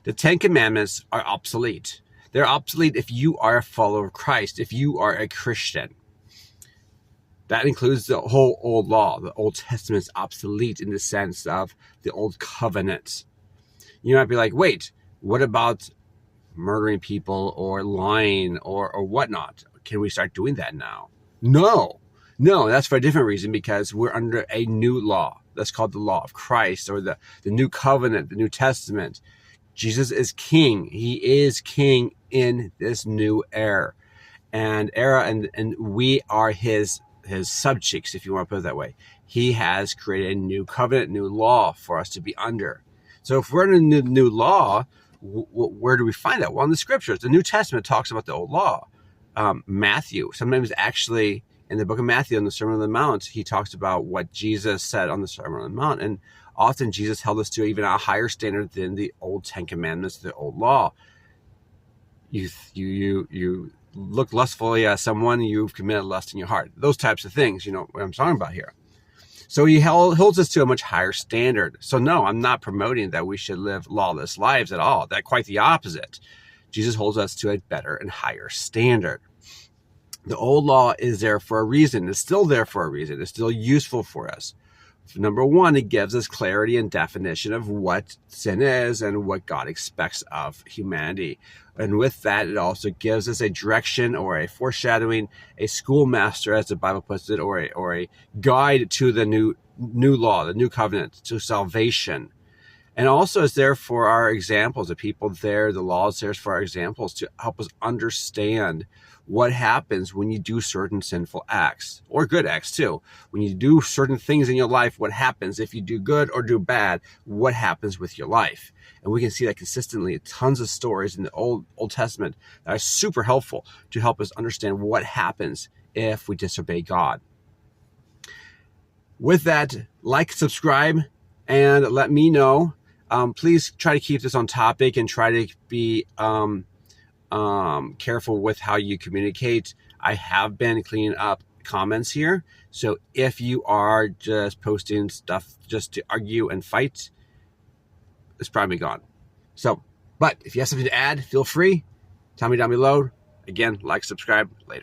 The Ten Commandments are obsolete. They're obsolete if you are a follower of Christ, if you are a Christian. That includes the whole Old Law. The Old Testament is obsolete in the sense of the Old Covenant. You might be like, wait, what about murdering people or lying or whatnot? Can we start doing that now? No, that's for a different reason, because we're under a new law. That's called the law of Christ, or the new covenant, the New Testament. Jesus is king. He is king in this new era. And we are his subjects, if you want to put it that way. He has created a new covenant, new law for us to be under. So if we're in a new law, where do we find that? Well, in the scriptures. The New Testament talks about the old law. Matthew, sometimes actually in the book of Matthew, in the Sermon on the Mount, he talks about what Jesus said on the Sermon on the Mount. And often Jesus held us to even a higher standard than the old Ten Commandments, the old law. You look lustfully at someone, you've committed lust in your heart. Those types of things, you know what I'm talking about here. So he holds us to a much higher standard. So no, I'm not promoting that we should live lawless lives at all. That's quite the opposite. Jesus holds us to a better and higher standard. The old law is there for a reason. It's still there for a reason. It's still useful for us. Number one, it gives us clarity and definition of what sin is and what God expects of humanity. And with that, it also gives us a direction or a foreshadowing, a schoolmaster, as the Bible puts it, or a guide to the new law, the new covenant, to salvation. And also is there for our examples, the people there, the law is there for our examples to help us understand what happens when you do certain sinful acts, or good acts too. When you do certain things in your life, what happens? If you do good or do bad, what happens with your life? And we can see that consistently. Tons of stories in the Old Testament that are super helpful to help us understand what happens if we disobey God. With that, like, subscribe, and let me know. Please try to keep this on topic and try to be careful with how you communicate. I have been cleaning up comments here. So if you are just posting stuff just to argue and fight, it's probably gone. So, but if you have something to add, feel free. Tell me down below. Again, like, subscribe. Later.